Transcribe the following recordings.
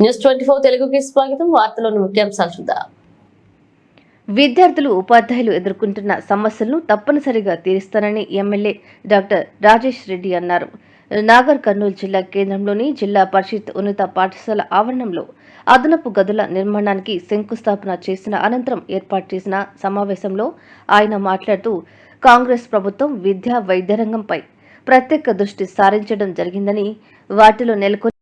News 24 తెలుగుకి స్వాగతం. వార్తలోని ముఖ్యాంశాలు చూద్దాం. విద్యార్థులు ఉపాధ్యాయులు ఎదుర్కొంటున్న సమస్యలను తప్పనిసరిగా తీరుస్తానని ఎమ్మెల్యే డాక్టర్ రాజేష్ రెడ్డి అన్నారు. నాగర్ కర్నూలు జిల్లా కేంద్రంలోని జిల్లా పరిషత్ ఉన్నత పాఠశాల ఆవరణంలో అదనపు గదుల నిర్మాణానికి శంకుస్థాపన చేసిన అనంతరం ఏర్పాటు చేసిన సమావేశంలో ఆయన మాట్లాడుతూ కాంగ్రెస్ ప్రభుత్వం విద్యా వైద్య రంగంపై ప్రత్యేక దృష్టి సారించడం జరిగిందని, వాటిలో నెలకొని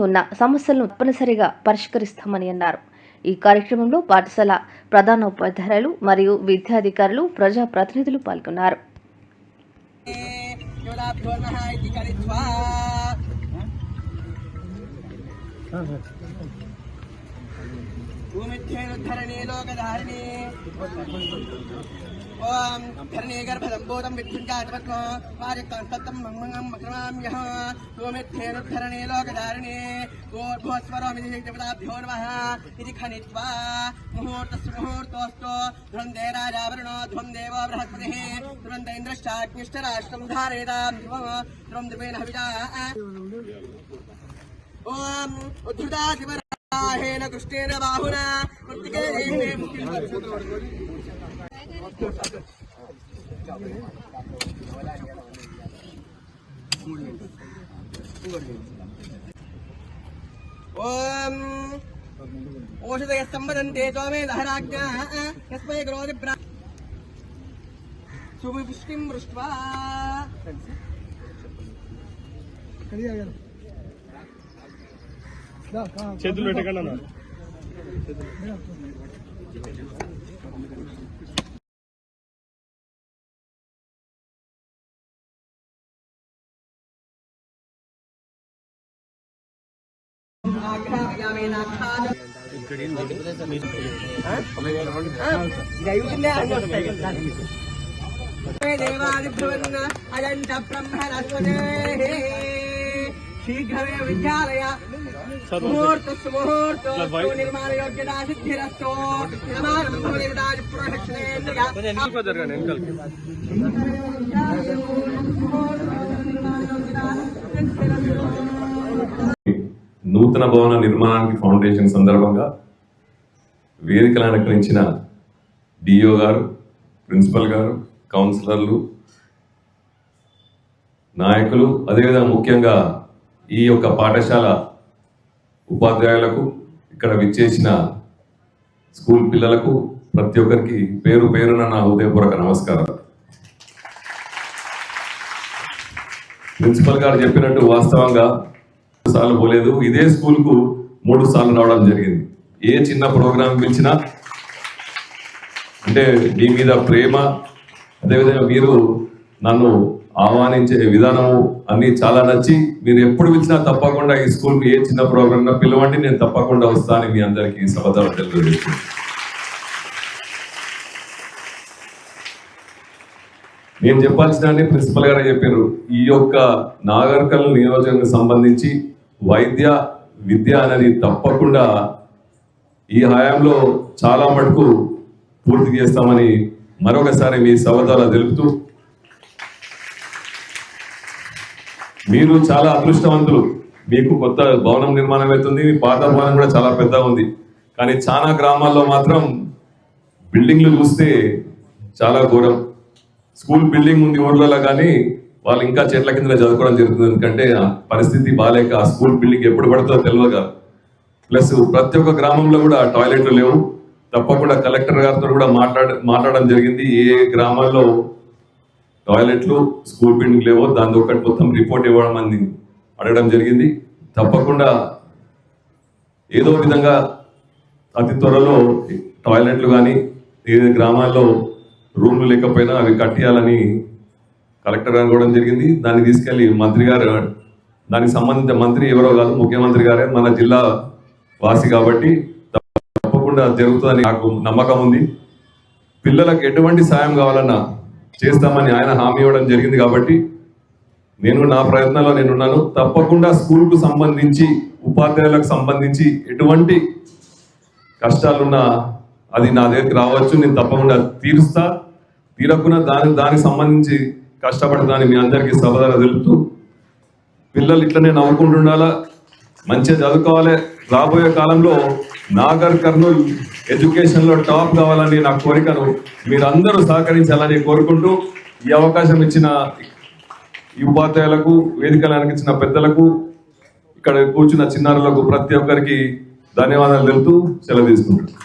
ఉన్న సమస్యలను తప్పనిసరిగా పరిష్కరిస్తామని అన్నారు. ఈ కార్యక్రమంలో పాఠశాల ప్రధానోపాధ్యాయులు మరియు విద్యాధికారులు, ప్రజాప్రతినిధులు పాల్గొన్నారు. ओम धरणी गर्भदंबोदं विद्युंजातवत्नो वारिकांतत्तं मंगमं मक्रमाम्यः गोमित्येनुद्धरणे लोकधारिणे गोर्भोस्वरोमिति देवताभ्यो नमः इति खनित्वा मुहूर्तस्य मुहूर्तोऽस्तु ध्रुवन्दे राजावरुणो ध्रुवं देवो बृहस्पतिः ध्रुवन्त इन्द्रश्चाग्निष्टराष्ट्रं धारयतां ध्रुवं द्रुवेण हविषा ओम उद्धृतादिवराहेन कृष्णेन बाहुना मृत्तिके देहे ओम औषधय संवदन्ते त्वमे दहराज्ञा यस्मै ग्रोधि सुविपुष्टिं दृष्ट्वा చేతులు పెట్టగలనా देवादिभ्रुवन् अजन्त ब्रह्मणस्पते शीघ्रमे विद्यालय मुहूर्तस्य मुहूर्तो निर्माण योग्यता सिद्धिरस्तो नमानं भवदेवताज पुरक्षणेन्द्रिया నూతన భవన నిర్మాణానికి ఫౌండేషన్ సందర్భంగా వేదికలు అలంకరించిన డిఓ గారు, ప్రిన్సిపల్ గారు, కౌన్సిలర్లు, నాయకులు, అదేవిధంగా ముఖ్యంగా ఈ యొక్క పాఠశాల ఉపాధ్యాయులకు, ఇక్కడ విచ్చేసిన స్కూల్ పిల్లలకు ప్రతి ఒక్కరికి పేరు పేరున నా హృదయపూర్వక నమస్కారం. ప్రిన్సిపల్ గారు చెప్పినట్టు వాస్తవంగా సార్లు పోలేదు, ఇదే స్కూల్కు 3 సార్లు రావడం జరిగింది. ఏ చిన్న ప్రోగ్రాం పిలిచినా అంటే మీ మీద ప్రేమ, అదేవిధంగా మీరు నన్ను ఆహ్వానించే విధానము అన్నీ చాలా నచ్చి మీరు ఎప్పుడు పిలిచినా తప్పకుండా ఈ స్కూల్కి ఏ చిన్న ప్రోగ్రామ్ పిలవండి, నేను తప్పకుండా వస్తానని మీ అందరికీ సభలో తెలియజేస్తున్నాను. నేను చెప్పాల్సిన ప్రిన్సిపల్ గారే చెప్పారు. ఈ యొక్క నాగర్ కర్నూలు నియోజకవర్గానికి సంబంధించి వైద్య విద్య అనేది తప్పకుండా ఈ హయాంలో చాలా మటుకు పూర్తి చేస్తామని మరొకసారి మీ సభలో తెలుపుతూ, మీరు చాలా అదృష్టవంతులు. మీకు కొత్త భవనం నిర్మాణం అవుతుంది, మీ పాత భవనం కూడా చాలా పెద్దగా ఉంది. కానీ చాలా గ్రామాల్లో మాత్రం బిల్డింగ్లు చూస్తే చాలా ఘోరం. స్కూల్ బిల్డింగ్ ఉంది ఊర్లలో, కానీ వాళ్ళు ఇంకా చెట్ల కింద చదువుకోవడం జరుగుతుంది. ఎందుకంటే పరిస్థితి బాగాలేక ఆ స్కూల్ బిల్డింగ్ ఎప్పుడు పడుతుందో తెలియక, ప్లస్ ప్రతి ఒక్క గ్రామంలో కూడా టాయిలెట్లు లేవు. తప్పకుండా కలెక్టర్ గారితో కూడా మాట్లాడడం జరిగింది. ఏ గ్రామాల్లో టాయిలెట్లు, స్కూల్ బిల్డింగ్ లేవో దాని ఒకటి మొత్తం రిపోర్ట్ ఇవ్వడం అని అడగడం జరిగింది. తప్పకుండా ఏదో విధంగా అతి త్వరలో టాయిలెట్లు కానీ ఏ గ్రామాల్లో రూమ్లు లేకపోయినా అవి కట్టియాలని కలెక్టర్ గారు కూడా జరిగింది. దాన్ని తీసుకెళ్లి మంత్రి గారు, దానికి సంబంధించిన మంత్రి ఎవరో కాదు, ముఖ్యమంత్రి గారే, మన జిల్లా వాసి కాబట్టి తప్పకుండా జరుగుతుందని నాకు నమ్మకం ఉంది. పిల్లలకు ఎటువంటి సాయం కావాలన్నా చేస్తామని ఆయన హామీ ఇవ్వడం జరిగింది. కాబట్టి నేను నా ప్రయత్నంలో నేనున్నాను. తప్పకుండా స్కూల్కు సంబంధించి, ఉపాధ్యాయులకు సంబంధించి ఎటువంటి కష్టాలున్నా అది నా దగ్గరికి రావచ్చు, నేను తప్పకుండా తీరుస్తా. తీరకుండా దానికి సంబంధించి కష్టపడతానని మీ అందరికీ సభలో తెలుపుతూ, పిల్లలు ఇట్లనే నవ్వుకుంటుండాలా, మంచిగా చదువుకోవాలి, రాబోయే కాలంలో నాగర్ కర్నూల్ ఎడ్యుకేషన్లో టాప్ కావాలని నా కోరికను మీరందరూ సహకరించాలని కోరుకుంటూ ఈ అవకాశం ఇచ్చిన ఈ ఉపాధ్యాయులకు, వేదికలకు ఇచ్చిన పెద్దలకు, ఇక్కడ కూర్చున్న చిన్నారులకు ప్రతి ఒక్కరికి ధన్యవాదాలు తెలుపుతూ సెలవు తీసుకుంటాను.